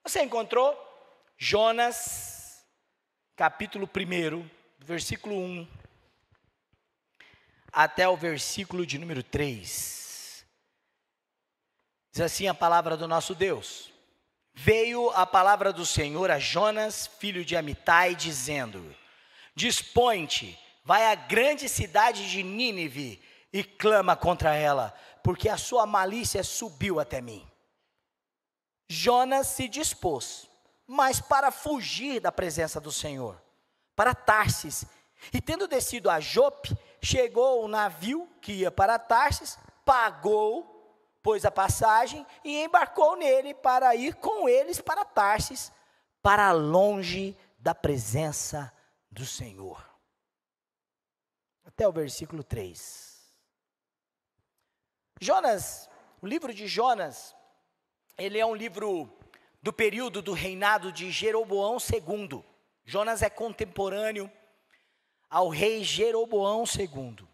Você encontrou? Jonas, capítulo 1, versículo 1, até o versículo de número 3. Diz assim a palavra do nosso Deus. Veio a palavra do Senhor a Jonas, filho de Amitai, dizendo: Dispõe-te, vai à grande cidade de Nínive e clama contra ela, porque a sua malícia subiu até mim. Jonas se dispôs, mas para fugir da presença do Senhor, para Tarsis, e tendo descido a Jope, chegou o navio que ia para Tarsis, pagou, pôs a passagem e embarcou nele para ir com eles para Tarsis, para longe da presença do Senhor. Até o versículo 3. Jonas, o livro de Jonas, ele é um livro do período do reinado de Jeroboão II. Jonas é contemporâneo ao rei Jeroboão II.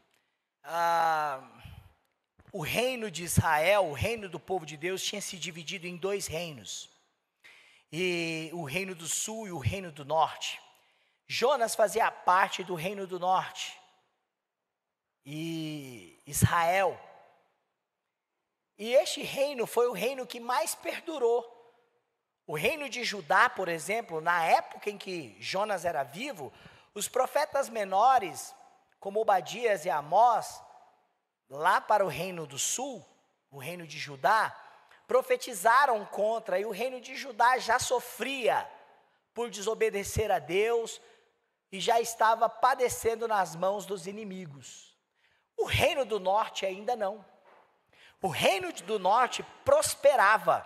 O reino de Israel, o reino do povo de Deus, tinha se dividido em dois reinos. E o reino do sul e o reino do norte. Jonas fazia parte do reino do norte. E Israel. E este reino foi o reino que mais perdurou. O reino de Judá, por exemplo, na época em que Jonas era vivo, os profetas menores, como Obadias e Amós, lá para o reino do sul, o reino de Judá, profetizaram contra, e o reino de Judá já sofria por desobedecer a Deus e já estava padecendo nas mãos dos inimigos. O reino do norte ainda não. O reino do norte prosperava.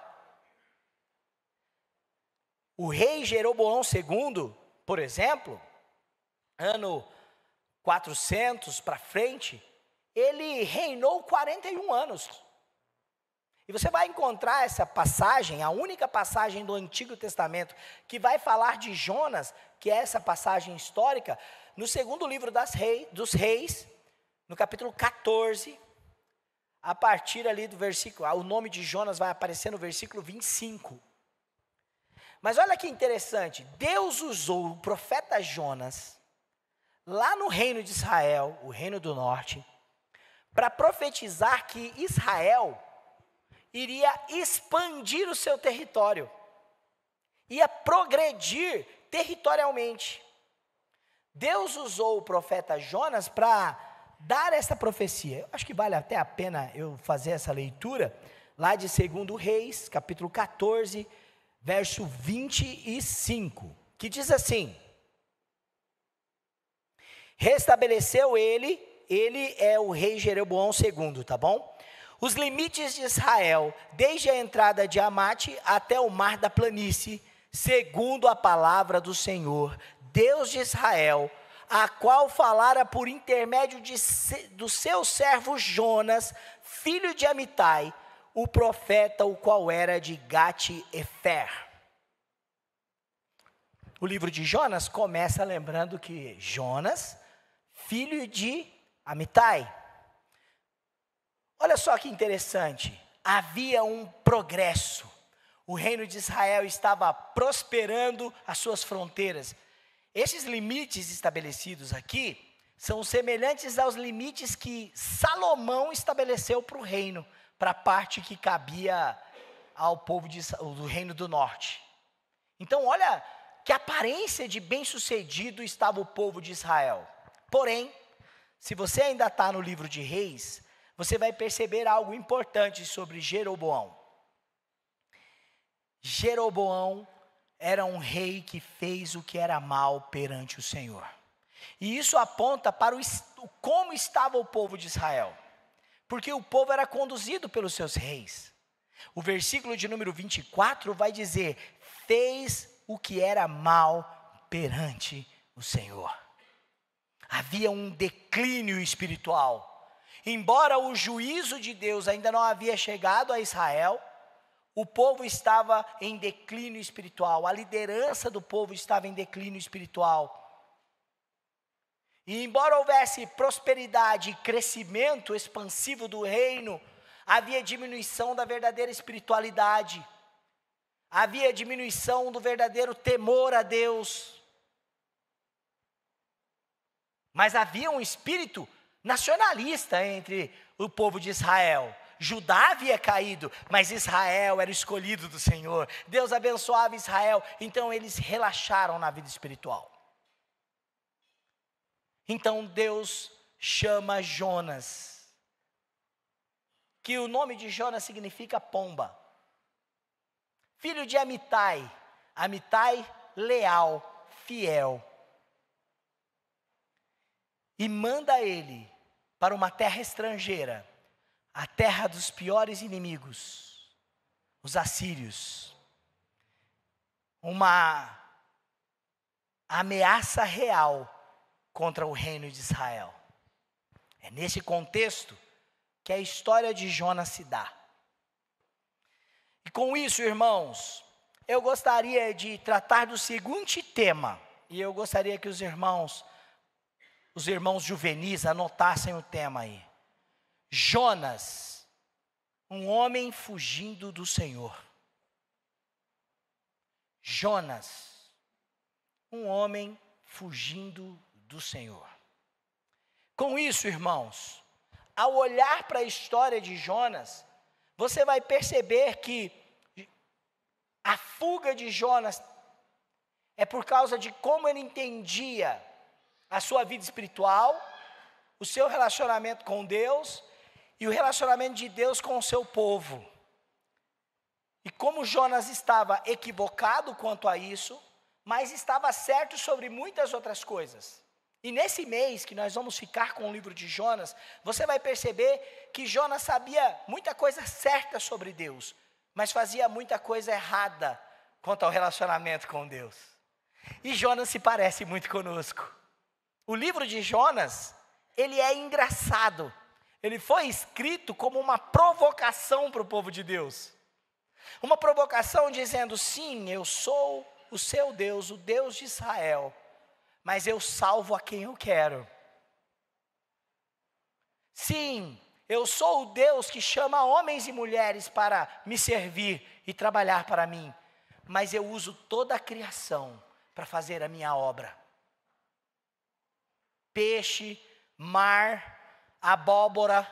O rei Jeroboão II, por exemplo, ano 400 para frente, ele reinou 41 anos. E você vai encontrar essa passagem, a única passagem do Antigo Testamento que vai falar de Jonas, que é essa passagem histórica, no segundo livro dos Reis, no capítulo 14, a partir ali do versículo, o nome de Jonas vai aparecer no versículo 25. Mas olha que interessante, Deus usou o profeta Jonas, lá no reino de Israel, o reino do norte, para profetizar que Israel iria expandir o seu território, ia progredir territorialmente. Deus usou o profeta Jonas para dar essa profecia. Eu acho que vale até a pena eu fazer essa leitura, lá de 2 Reis, capítulo 14, verso 25, que diz assim: Restabeleceu ele é o rei Jeroboão II, tá bom? Os limites de Israel, desde a entrada de Amate até o mar da planície, segundo a palavra do Senhor, Deus de Israel, a qual falara por intermédio do seu servo Jonas, filho de Amitai, o profeta, o qual era de Gate-Efer. O livro de Jonas começa lembrando que Jonas, filho de Amitai. Olha só que interessante, havia um progresso. O reino de Israel estava prosperando as suas fronteiras. Esses limites estabelecidos aqui são semelhantes aos limites que Salomão estabeleceu para o reino, para a parte que cabia ao povo do reino do norte. Então olha que aparência de bem-sucedido estava o povo de Israel. Porém, se você ainda está no livro de Reis, você vai perceber algo importante sobre Jeroboão. Jeroboão era um rei que fez o que era mal perante o Senhor. E isso aponta para como estava o povo de Israel. Porque o povo era conduzido pelos seus reis. O versículo de número 24 vai dizer: fez o que era mal perante o Senhor. Havia um declínio espiritual. Embora o juízo de Deus ainda não havia chegado a Israel, o povo estava em declínio espiritual, a liderança do povo estava em declínio espiritual. E embora houvesse prosperidade e crescimento expansivo do reino, havia diminuição da verdadeira espiritualidade. havia diminuição do verdadeiro temor a Deus. Mas havia um espírito nacionalista entre o povo de Israel. Judá havia caído, mas Israel era o escolhido do Senhor. Deus abençoava Israel, então eles relaxaram na vida espiritual. Então Deus chama Jonas, que o nome de Jonas significa pomba. Filho de Amitai, Amitai leal, fiel. E manda ele para uma terra estrangeira, a terra dos piores inimigos, os assírios. Uma ameaça real contra o reino de Israel. É nesse contexto que a história de Jonas se dá. E com isso, irmãos, eu gostaria de tratar do seguinte tema, e eu gostaria que os irmãos juvenis anotassem o tema aí. Jonas, um homem fugindo do Senhor. Jonas, um homem fugindo do Senhor. Com isso, irmãos, ao olhar para a história de Jonas, você vai perceber que a fuga de Jonas é por causa de como ele entendia a sua vida espiritual, o seu relacionamento com Deus e o relacionamento de Deus com o seu povo. E como Jonas estava equivocado quanto a isso, mas estava certo sobre muitas outras coisas. E nesse mês que nós vamos ficar com o livro de Jonas, você vai perceber que Jonas sabia muita coisa certa sobre Deus, mas fazia muita coisa errada quanto ao relacionamento com Deus. E Jonas se parece muito conosco. O livro de Jonas, ele é engraçado. Ele foi escrito como uma provocação para o povo de Deus. Uma provocação dizendo, sim, eu sou o seu Deus, o Deus de Israel, mas eu salvo a quem eu quero. Sim, eu sou o Deus que chama homens e mulheres para me servir e trabalhar para mim, mas eu uso toda a criação para fazer a minha obra. Peixe, mar, abóbora,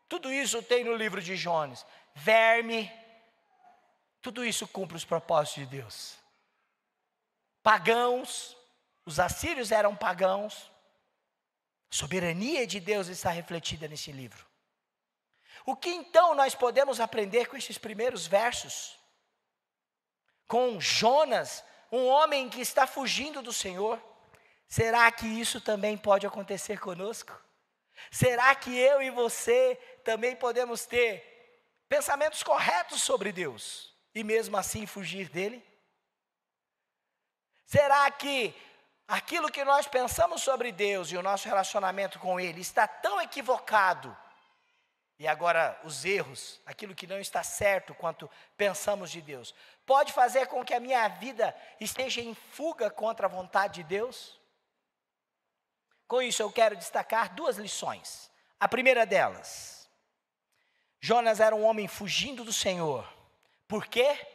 tudo isso tem no livro de Jonas. Verme, tudo isso cumpre os propósitos de Deus. Pagãos, os assírios eram pagãos. A soberania de Deus está refletida nesse livro. O que então nós podemos aprender com esses primeiros versos? Com Jonas, um homem que está fugindo do Senhor. Será que isso também pode acontecer conosco? Será que eu e você também podemos ter pensamentos corretos sobre Deus e mesmo assim fugir dele? Será que aquilo que nós pensamos sobre Deus e o nosso relacionamento com Ele está tão equivocado? E agora os erros, aquilo que não está certo quanto pensamos de Deus, pode fazer com que a minha vida esteja em fuga contra a vontade de Deus? Com isso eu quero destacar duas lições. A primeira delas, Jonas era um homem fugindo do Senhor. Por quê?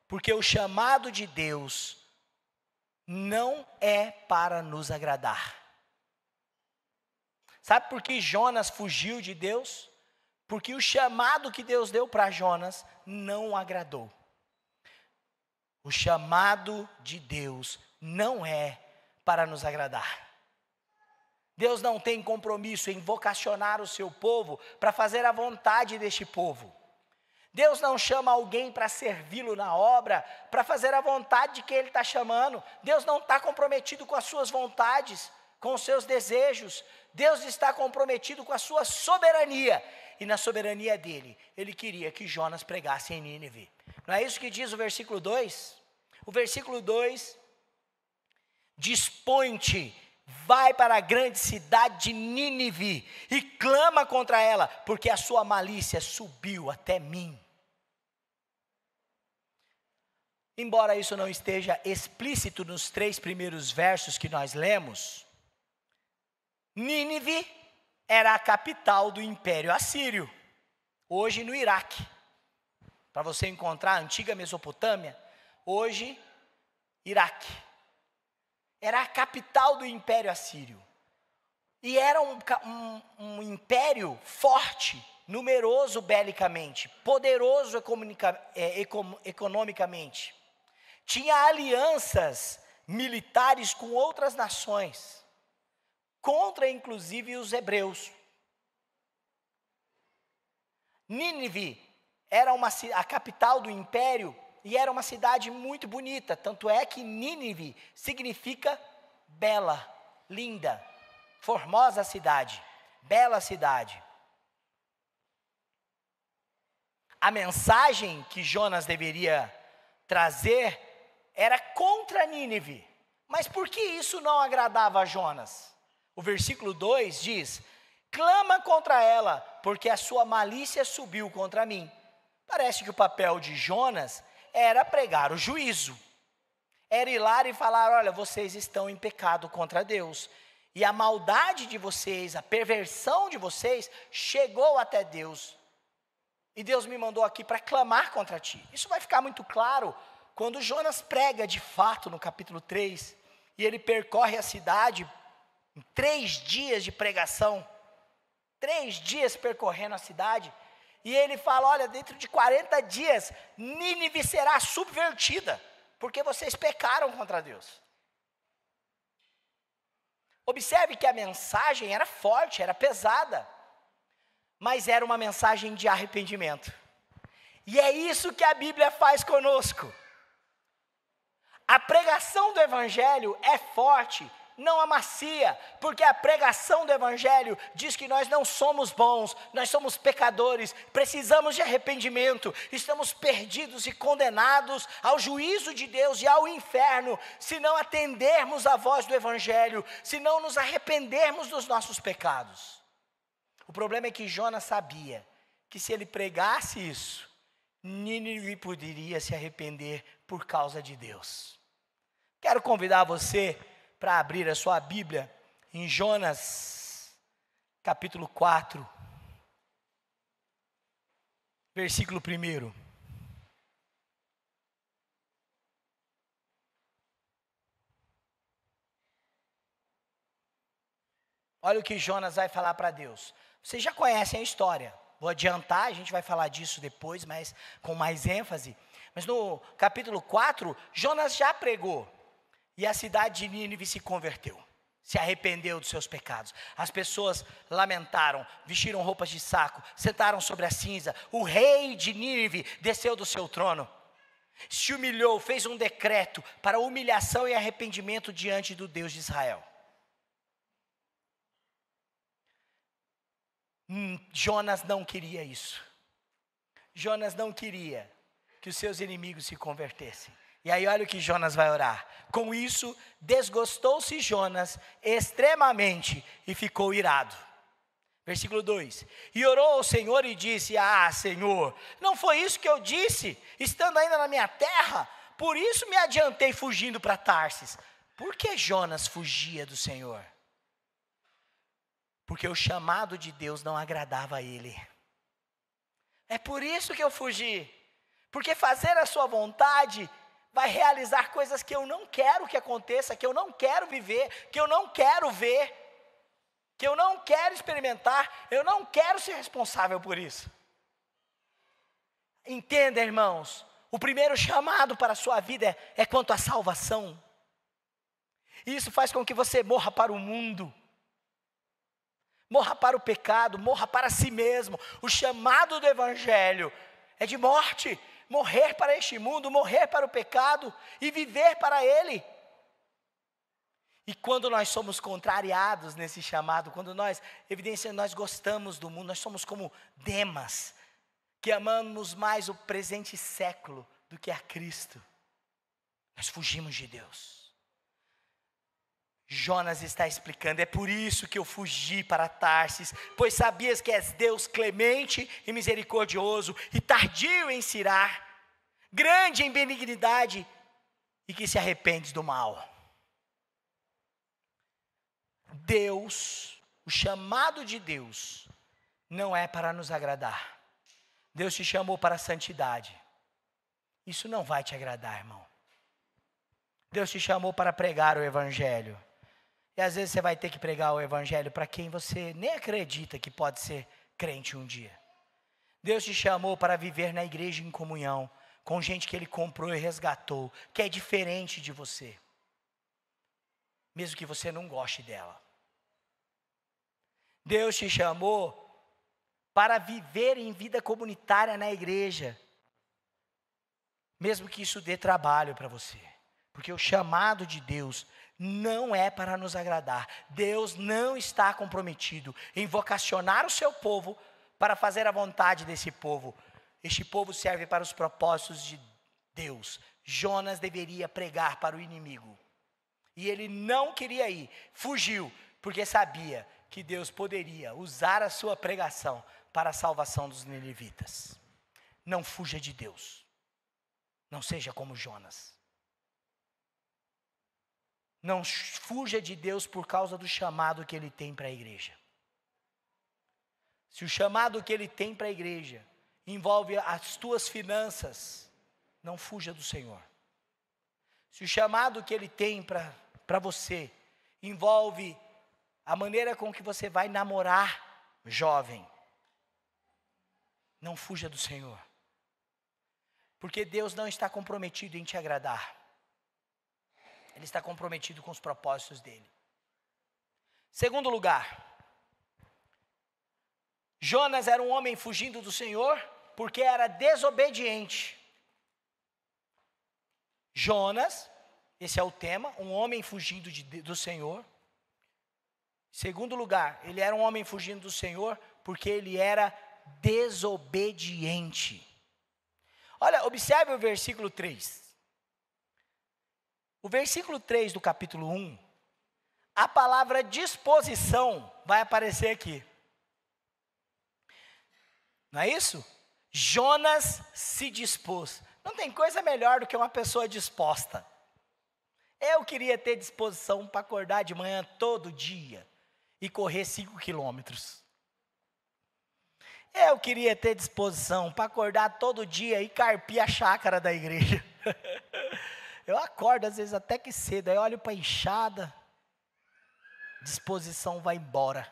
Porque o chamado de Deus não é para nos agradar. Sabe por que Jonas fugiu de Deus? Porque o chamado que Deus deu para Jonas não agradou. O chamado de Deus não é para nos agradar. Deus não tem compromisso em vocacionar o seu povo para fazer a vontade deste povo. Deus não chama alguém para servi-lo na obra, para fazer a vontade de quem Ele está chamando. Deus não está comprometido com as suas vontades, com os seus desejos. Deus está comprometido com a sua soberania. E na soberania dele, Ele queria que Jonas pregasse em Nínive. Não é isso que diz o versículo 2? O versículo 2, dispõe-te, vai para a grande cidade de Nínive e clama contra ela, porque a sua malícia subiu até mim. Embora isso não esteja explícito nos 3 primeiros versos que nós lemos, Nínive era a capital do Império Assírio, hoje no Iraque. para você encontrar a antiga Mesopotâmia, hoje Iraque. Era a capital do Império Assírio. E era um império forte, numeroso belicamente, poderoso economicamente. Tinha alianças militares com outras nações, contra inclusive os hebreus. Nínive era a capital do império e era uma cidade muito bonita, tanto é que Nínive significa bela, linda, formosa cidade, bela cidade. A mensagem que Jonas deveria trazer era contra Nínive. Mas por que isso não agradava a Jonas? O versículo 2 diz: clama contra ela, porque a sua malícia subiu contra mim. Parece que o papel de Jonas era pregar o juízo. Era ir lá e falar: olha, vocês estão em pecado contra Deus. E a maldade de vocês, a perversão de vocês, chegou até Deus. E Deus me mandou aqui para clamar contra ti. Isso vai ficar muito claro quando Jonas prega de fato no capítulo 3. E ele percorre a cidade em 3 dias de pregação. 3 dias percorrendo a cidade. E ele fala: olha, dentro de 40 dias, Nínive será subvertida, porque vocês pecaram contra Deus. Observe que a mensagem era forte, era pesada, mas era uma mensagem de arrependimento. E é isso que a Bíblia faz conosco. A pregação do Evangelho é forte, não amacia, porque a pregação do Evangelho diz que nós não somos bons, nós somos pecadores, precisamos de arrependimento, estamos perdidos e condenados ao juízo de Deus e ao inferno, se não atendermos à voz do Evangelho, se não nos arrependermos dos nossos pecados. O problema é que Jonas sabia que se ele pregasse isso, Nínive poderia se arrepender por causa de Deus. Quero convidar você para abrir a sua Bíblia em Jonas, capítulo 4, versículo 1. Olha o que Jonas vai falar para Deus. Vocês já conhecem a história. Vou adiantar, a gente vai falar disso depois, mas com mais ênfase. Mas no capítulo 4, Jonas já pregou. E a cidade de Nínive se converteu, se arrependeu dos seus pecados. As pessoas lamentaram, vestiram roupas de saco, sentaram sobre a cinza. O rei de Nínive desceu do seu trono, se humilhou, fez um decreto para humilhação e arrependimento diante do Deus de Israel. Jonas não queria isso. Jonas não queria que os seus inimigos se convertessem. E aí olha o que Jonas vai orar. Com isso, desgostou-se Jonas extremamente e ficou irado. Versículo 2. E orou ao Senhor e disse: ah, Senhor, não foi isso que eu disse, estando ainda na minha terra? Por isso me adiantei fugindo para Tarsis. Por que Jonas fugia do Senhor? Porque o chamado de Deus não agradava a ele. É por isso que eu fugi. Porque fazer a sua vontade vai realizar coisas que eu não quero que aconteça, que eu não quero viver, que eu não quero ver, que eu não quero experimentar, eu não quero ser responsável por isso. Entenda, irmãos, o primeiro chamado para a sua vida é quanto à salvação. Isso faz com que você morra para o mundo, morra para o pecado, morra para si mesmo. O chamado do Evangelho é de morte. Morrer para este mundo, morrer para o pecado e viver para ele. E quando nós somos contrariados nesse chamado, quando nós gostamos do mundo, nós somos como Demas, que amamos mais o presente século do que a Cristo. Nós fugimos de Deus. Jonas está explicando: é por isso que eu fugi para Tarsis, pois sabias que és Deus clemente e misericordioso, e tardio em se irar, grande em benignidade, e que se arrependes do mal. Deus, o chamado de Deus, não é para nos agradar. Deus te chamou para a santidade. isso não vai te agradar, irmão. Deus te chamou para pregar o evangelho. E às vezes você vai ter que pregar o evangelho para quem você nem acredita que pode ser crente um dia. Deus te chamou para viver na igreja em comunhão, com gente que Ele comprou e resgatou, que é diferente de você. Mesmo que você não goste dela. Deus te chamou para viver em vida comunitária na igreja. Mesmo que isso dê trabalho para você. Porque o chamado de Deus não é para nos agradar. Deus não está comprometido em vocacionar o seu povo para fazer a vontade desse povo. Este povo serve para os propósitos de Deus. Jonas deveria pregar para o inimigo. E ele não queria ir, fugiu, porque sabia que Deus poderia usar a sua pregação para a salvação dos ninivitas. Não fuja de Deus. Não seja como Jonas. Não fuja de Deus por causa do chamado que Ele tem para a igreja. Se o chamado que Ele tem para a igreja envolve as tuas finanças, não fuja do Senhor. Se o chamado que Ele tem para você envolve a maneira com que você vai namorar, jovem, não fuja do Senhor. Porque Deus não está comprometido em te agradar. Ele está comprometido com os propósitos dele. Segundo lugar, Jonas era um homem fugindo do Senhor porque era desobediente. Jonas, esse é o tema, um homem fugindo do Senhor. Segundo lugar, ele era um homem fugindo do Senhor porque ele era desobediente. Olha, observe o versículo 3. O versículo 3 do capítulo 1, a palavra disposição vai aparecer aqui. Não é isso? Jonas se dispôs. Não tem coisa melhor do que uma pessoa disposta. Eu queria ter disposição para acordar de manhã todo dia e correr 5 quilômetros. Eu queria ter disposição para acordar todo dia e carpir a chácara da igreja. Eu acordo às vezes até que cedo, aí olho para a enxada, disposição vai embora.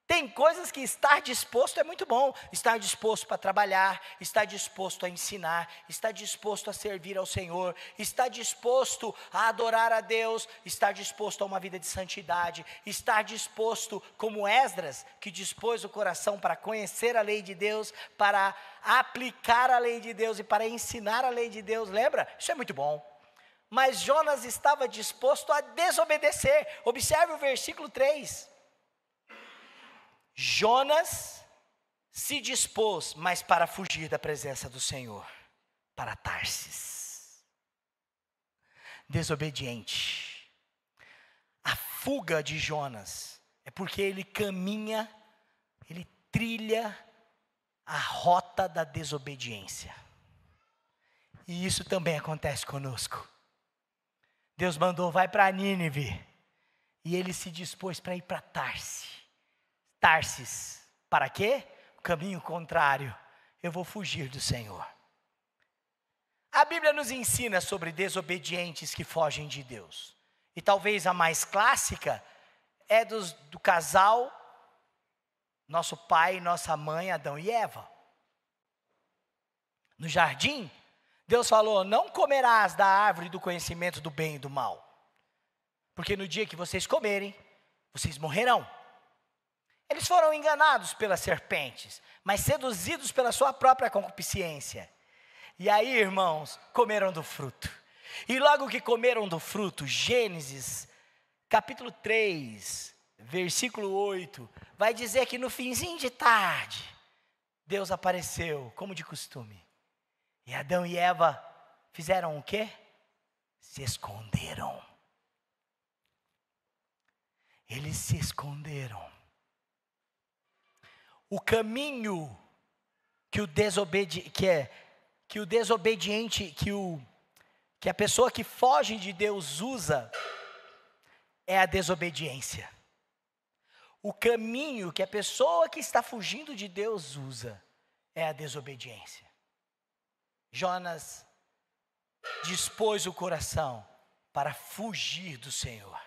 Tem coisas que estar disposto é muito bom. Estar disposto para trabalhar, estar disposto a ensinar, estar disposto a servir ao Senhor, estar disposto a adorar a Deus, estar disposto a uma vida de santidade, estar disposto como Esdras, que dispôs o coração para conhecer a lei de Deus, para aplicar a lei de Deus e para ensinar a lei de Deus. Lembra? Isso é muito bom. Mas Jonas estava disposto a desobedecer. Observe o versículo 3. Jonas se dispôs, mas para fugir da presença do Senhor, para Tarsis. Desobediente. A fuga de Jonas é porque ele caminha, ele trilha a rota da desobediência. E isso também acontece conosco. Deus mandou, vai para Nínive, e ele se dispôs para ir para Tarsis, para quê? O caminho contrário, eu vou fugir do Senhor. A Bíblia nos ensina sobre desobedientes que fogem de Deus. E talvez a mais clássica é do casal, nosso pai e nossa mãe, Adão e Eva. No jardim, Deus falou, não comerás da árvore do conhecimento do bem e do mal. Porque no dia que vocês comerem, vocês morrerão. Eles foram enganados pelas serpentes, mas seduzidos pela sua própria concupiscência. E aí, irmãos, comeram do fruto. E logo que comeram do fruto, Gênesis, capítulo 3, versículo 8, vai dizer que no finzinho de tarde, Deus apareceu, como de costume. E Adão e Eva fizeram o quê? Se esconderam. Eles se esconderam. O caminho que o desobediente, que a pessoa que foge de Deus usa, é a desobediência. O caminho que a pessoa que está fugindo de Deus usa, é a desobediência. Jonas dispôs o coração para fugir do Senhor.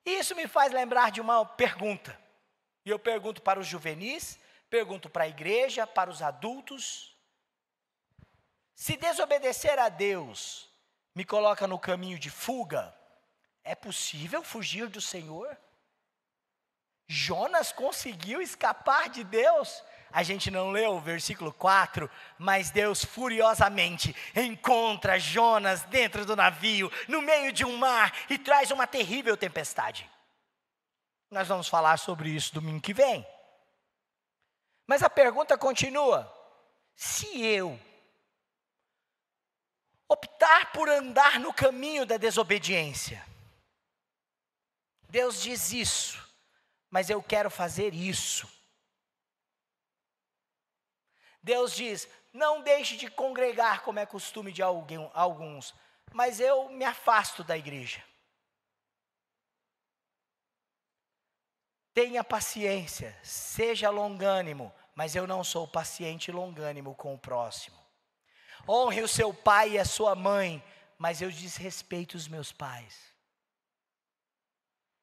E isso me faz lembrar de uma pergunta. E eu pergunto para os juvenis, pergunto para a igreja, para os adultos. Se desobedecer a Deus me coloca no caminho de fuga, é possível fugir do Senhor? Jonas conseguiu escapar de Deus? A gente não leu o versículo 4, mas Deus furiosamente encontra Jonas dentro do navio, no meio de um mar, e traz uma terrível tempestade. Nós vamos falar sobre isso domingo que vem. Mas a pergunta continua: se eu optar por andar no caminho da desobediência, Deus diz isso, mas eu quero fazer isso. Deus diz: não deixe de congregar, como é costume de alguns, mas eu me afasto da igreja. Tenha paciência, seja longânimo, mas eu não sou paciente e longânimo com o próximo. Honre o seu pai e a sua mãe, mas eu desrespeito os meus pais.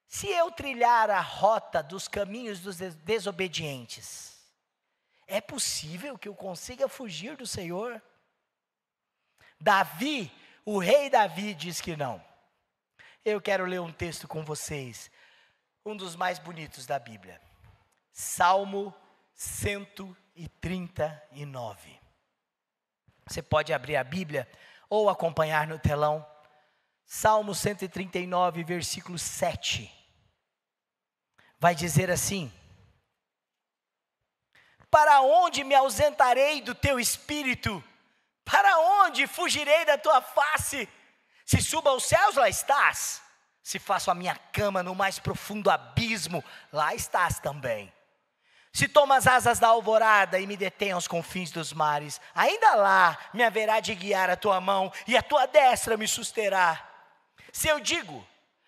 Se eu trilhar a rota dos caminhos dos desobedientes, é possível que eu consiga fugir do Senhor? Davi, o rei Davi, diz que não. Eu quero ler um texto com vocês, um dos mais bonitos da Bíblia. Salmo 139. Você pode abrir a Bíblia ou acompanhar no telão. Salmo 139, versículo 7. Vai dizer assim: para onde me ausentarei do teu espírito? Para onde fugirei da tua face? Se subo aos céus, lá estás. Se faço a minha cama no mais profundo abismo, lá estás também. Se tomo as asas da alvorada e me detém aos confins dos mares, ainda lá me haverá de guiar a tua mão e a tua destra me susterá. Se eu digo,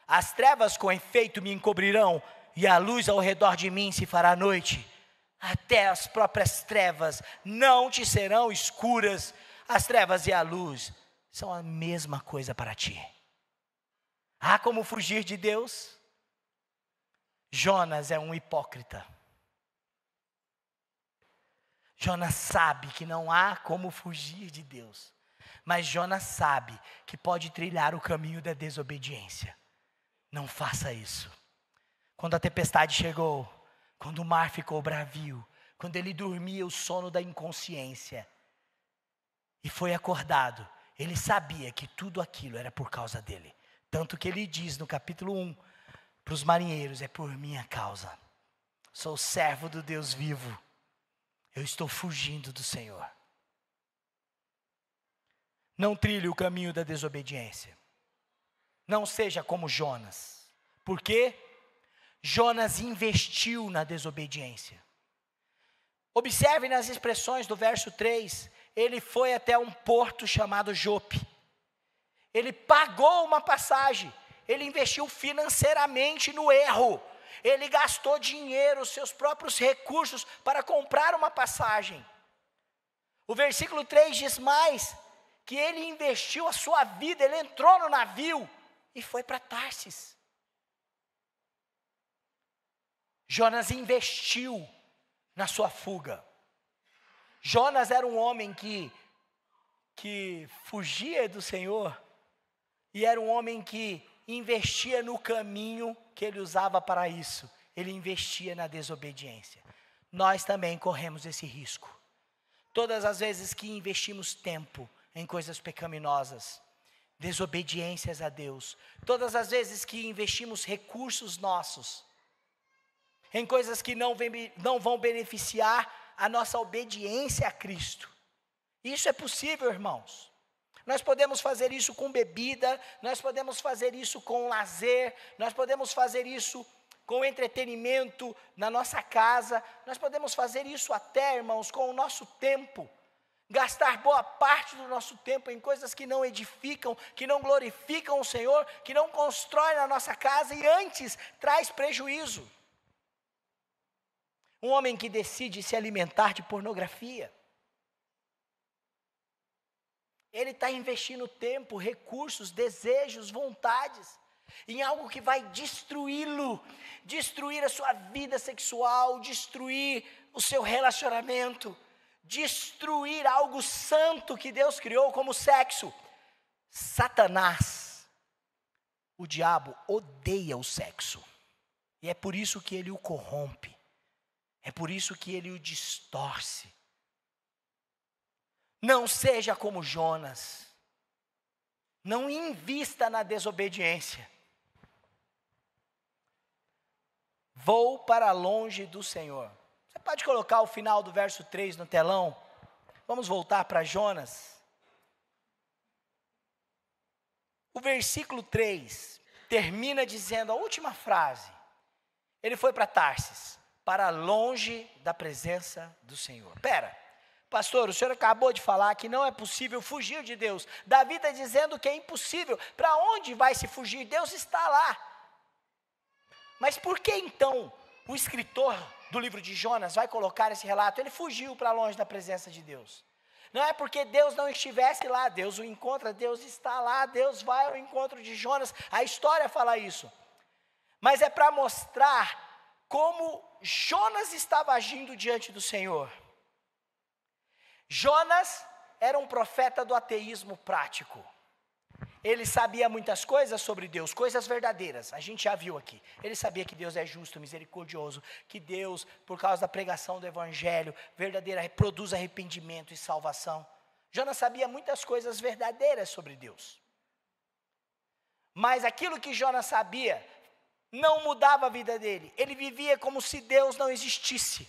as trevas com efeito me encobrirão e a luz ao redor de mim se fará noite, até as próprias trevas não te serão escuras. As trevas e a luz são a mesma coisa para ti. Há como fugir de Deus? Jonas é um hipócrita. Jonas sabe que não há como fugir de Deus, mas Jonas sabe que pode trilhar o caminho da desobediência. Não faça isso. Quando a tempestade chegou, quando o mar ficou bravio, quando ele dormia o sono da inconsciência e foi acordado, ele sabia que tudo aquilo era por causa dele. Tanto que ele diz no capítulo 1 para os marinheiros: é por minha causa, sou servo do Deus vivo, eu estou fugindo do Senhor. Não trilhe o caminho da desobediência. Não seja como Jonas. Por quê? Jonas investiu na desobediência. Observe nas expressões do verso 3, ele foi até um porto chamado Jope. Ele pagou uma passagem, ele investiu financeiramente no erro. Ele gastou dinheiro, seus próprios recursos para comprar uma passagem. O versículo 3 diz mais, que ele investiu a sua vida, ele entrou no navio e foi para Tarsis. Jonas investiu na sua fuga. Jonas era um homem que fugia do Senhor, e era um homem que investia no caminho que ele usava para isso. Ele investia na desobediência. Nós também corremos esse risco. Todas as vezes que investimos tempo em coisas pecaminosas, desobediências a Deus, todas as vezes que investimos recursos nossos em coisas que não vão beneficiar a nossa obediência a Cristo. Isso é possível, irmãos. Nós podemos fazer isso com bebida, nós podemos fazer isso com lazer, nós podemos fazer isso com entretenimento na nossa casa, nós podemos fazer isso até, irmãos, com o nosso tempo. Gastar boa parte do nosso tempo em coisas que não edificam, que não glorificam o Senhor, que não constroem na nossa casa e antes traz prejuízo. Um homem que decide se alimentar de pornografia. Ele está investindo tempo, recursos, desejos, vontades em algo que vai destruí-lo, destruir a sua vida sexual, destruir o seu relacionamento, destruir algo santo que Deus criou como sexo. Satanás, o diabo, odeia o sexo. E é por isso que ele o corrompe. É por isso que ele o distorce. Não seja como Jonas. Não invista na desobediência. Vou para longe do Senhor. Você pode colocar o final do verso 3 no telão? Vamos voltar para Jonas. O versículo 3 termina dizendo a última frase. Ele foi para Tarsis, para longe da presença do Senhor. Espera, pastor, o senhor acabou de falar que não é possível fugir de Deus. Davi está dizendo que é impossível. Para onde vai se fugir? Deus está lá. Mas por que então o escritor do livro de Jonas vai colocar esse relato? Ele fugiu para longe da presença de Deus. Não é porque Deus não estivesse lá, Deus o encontra, Deus está lá, Deus vai ao encontro de Jonas. A história fala isso. Mas é para mostrar como Jonas estava agindo diante do Senhor. Jonas era um profeta do ateísmo prático. Ele sabia muitas coisas sobre Deus, coisas verdadeiras, a gente já viu aqui. Ele sabia que Deus é justo, misericordioso, que Deus, por causa da pregação do evangelho verdadeira, produz arrependimento e salvação. Jonas sabia muitas coisas verdadeiras sobre Deus. Mas aquilo que Jonas sabia não mudava a vida dele. Ele vivia como se Deus não existisse.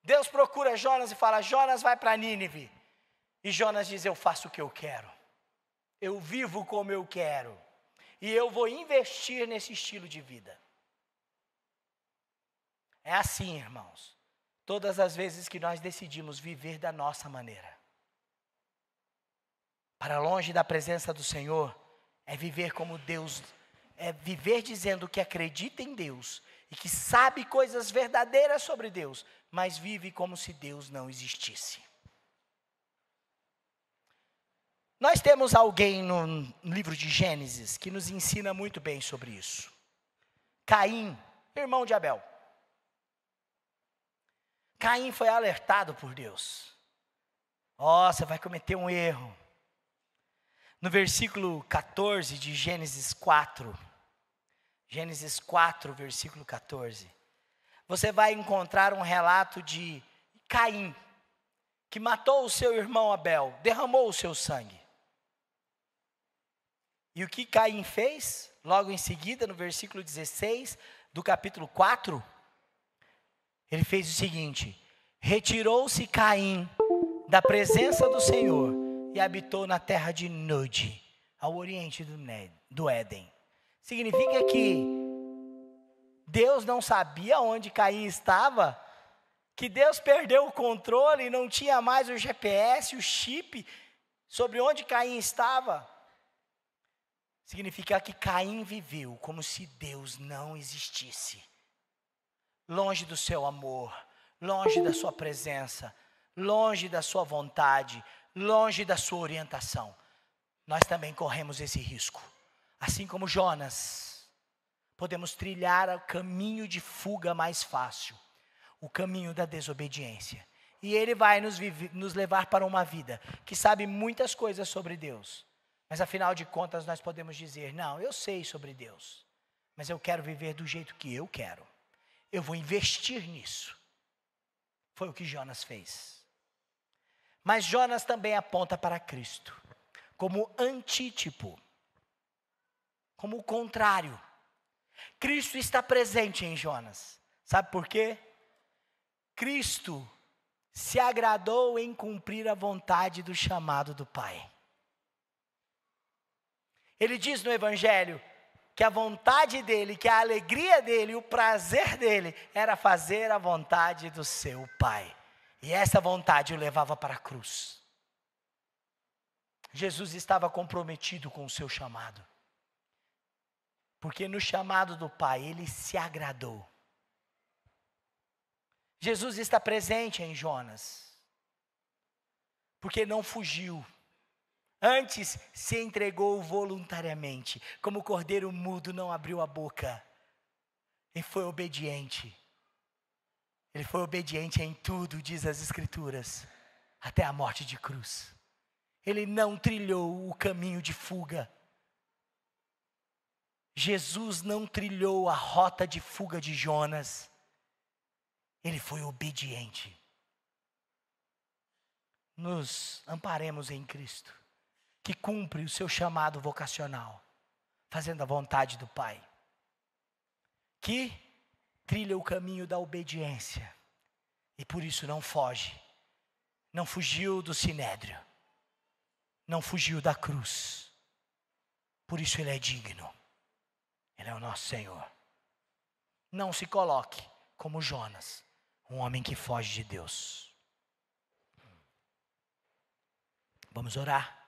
Deus procura Jonas e fala: Jonas, vai para Nínive. E Jonas diz: eu faço o que eu quero. Eu vivo como eu quero. E eu vou investir nesse estilo de vida. É assim, irmãos. Todas as vezes que nós decidimos viver da nossa maneira. Para longe da presença do Senhor, é viver como Deus, é viver dizendo que acredita em Deus e que sabe coisas verdadeiras sobre Deus, mas vive como se Deus não existisse. Nós temos alguém no livro de Gênesis que nos ensina muito bem sobre isso. Caim, irmão de Abel. Caim foi alertado por Deus. Você vai cometer um erro. No versículo 14 de Gênesis 4, versículo 14, você vai encontrar um relato de Caim, que matou o seu irmão Abel, derramou o seu sangue. E o que Caim fez? Logo em seguida, no versículo 16 do capítulo 4, ele fez o seguinte: retirou-se Caim da presença do Senhor e habitou na terra de Nod, ao oriente do Éden. Significa que Deus não sabia onde Caim estava, que Deus perdeu o controle e não tinha mais o GPS, o chip sobre onde Caim estava. Significa que Caim viveu como se Deus não existisse. Longe do seu amor, longe da sua presença, longe da sua vontade, longe da sua orientação. Nós também corremos esse risco. Assim como Jonas, podemos trilhar o caminho de fuga mais fácil, o caminho da desobediência. E ele vai nos levar para uma vida que sabe muitas coisas sobre Deus. Mas afinal de contas nós podemos dizer: não, eu sei sobre Deus, mas eu quero viver do jeito que eu quero. Eu vou investir nisso. Foi o que Jonas fez. Mas Jonas também aponta para Cristo, como antítipo, como o contrário. Cristo está presente em Jonas. Sabe por quê? Cristo se agradou em cumprir a vontade do chamado do Pai. Ele diz no Evangelho que a vontade dele, que a alegria dele, o prazer dele era fazer a vontade do seu Pai. E essa vontade o levava para a cruz. Jesus estava comprometido com o seu chamado. Porque no chamado do Pai ele se agradou. Jesus está presente em Jonas, porque não fugiu. Antes se entregou voluntariamente, como o cordeiro mudo não abriu a boca, e foi obediente. Ele foi obediente em tudo, diz as Escrituras, até a morte de cruz. Ele não trilhou o caminho de fuga. Jesus não trilhou a rota de fuga de Jonas. Ele foi obediente. Nos amparemos em Cristo, que cumpre o seu chamado vocacional, fazendo a vontade do Pai, que trilha o caminho da obediência, e por isso não foge, não fugiu do sinédrio, não fugiu da cruz, por isso ele é digno, ele é o nosso Senhor. Não se coloque como Jonas, um homem que foge de Deus. Vamos orar.